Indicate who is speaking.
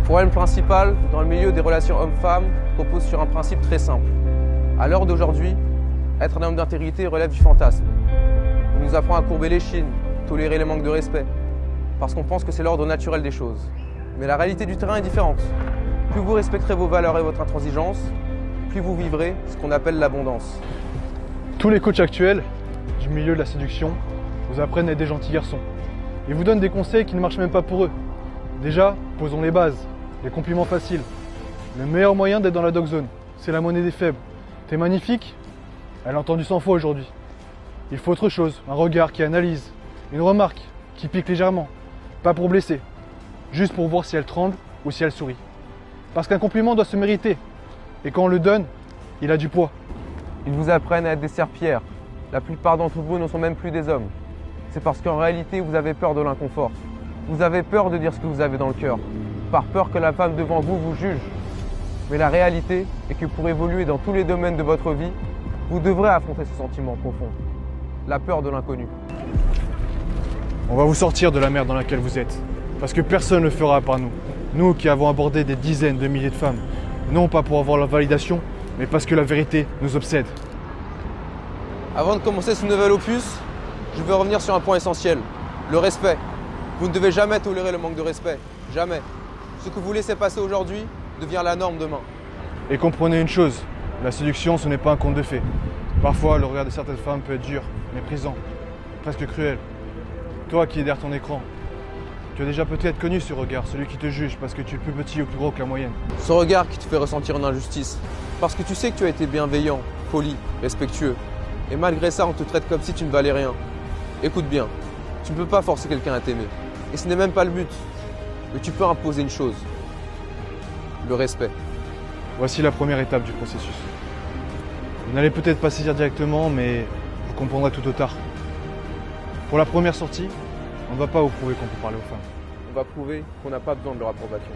Speaker 1: problème principal dans le milieu des relations hommes-femmes repose sur un principe très simple. À l'heure d'aujourd'hui, être un homme d'intégrité relève du fantasme. On nous apprend à courber les chines, tolérer les manques de respect, parce qu'on pense que c'est l'ordre naturel des choses. Mais la réalité du terrain est différente. Plus vous respecterez vos valeurs et votre intransigeance, plus vous vivrez ce qu'on appelle l'abondance.
Speaker 2: Tous les coachs actuels du milieu de la séduction vous apprennent à être des gentils garçons. Ils vous donnent des conseils qui ne marchent même pas pour eux. Déjà, posons les bases, les compliments faciles. Le meilleur moyen d'être dans la dog zone, c'est la monnaie des faibles. T'es magnifique? Elle a entendu 100 fois aujourd'hui. Il faut autre chose, un regard qui analyse, une remarque qui pique légèrement. Pas pour blesser, juste pour voir si elle tremble ou si elle sourit. Parce qu'un compliment doit se mériter. Et quand on le donne, il a du poids.
Speaker 1: Ils vous apprennent à être des serpillères. La plupart d'entre vous ne sont même plus des hommes. C'est parce qu'en réalité, vous avez peur de l'inconfort. Vous avez peur de dire ce que vous avez dans le cœur, par peur que la femme devant vous vous juge. Mais la réalité est que pour évoluer dans tous les domaines de votre vie, vous devrez affronter ce sentiment profond, la peur de l'inconnu.
Speaker 2: On va vous sortir de la merde dans laquelle vous êtes. Parce que personne ne le fera par nous. Nous qui avons abordé des dizaines de milliers de femmes. Non pas pour avoir la validation, mais parce que la vérité nous obsède.
Speaker 1: Avant de commencer ce nouvel opus, je veux revenir sur un point essentiel, le respect. Vous ne devez jamais tolérer le manque de respect, jamais. Ce que vous laissez passer aujourd'hui devient la norme demain.
Speaker 2: Et comprenez une chose, la séduction ce n'est pas un conte de fées. Parfois le regard de certaines femmes peut être dur, méprisant, presque cruel. Toi qui es derrière ton écran, tu as déjà peut-être connu ce regard, celui qui te juge parce que tu es plus petit ou plus gros que la moyenne.
Speaker 1: Ce regard qui te fait ressentir une injustice, parce que tu sais que tu as été bienveillant, poli, respectueux. Et malgré ça, on te traite comme si tu ne valais rien. Écoute bien, tu ne peux pas forcer quelqu'un à t'aimer. Et ce n'est même pas le but. Mais tu peux imposer une chose, le respect.
Speaker 2: Voici la première étape du processus. Vous n'allez peut-être pas saisir directement, mais vous comprendrez tout au tard. Pour la première sortie, on ne va pas vous prouver qu'on peut parler aux femmes.
Speaker 1: On va prouver qu'on n'a pas besoin de leur approbation.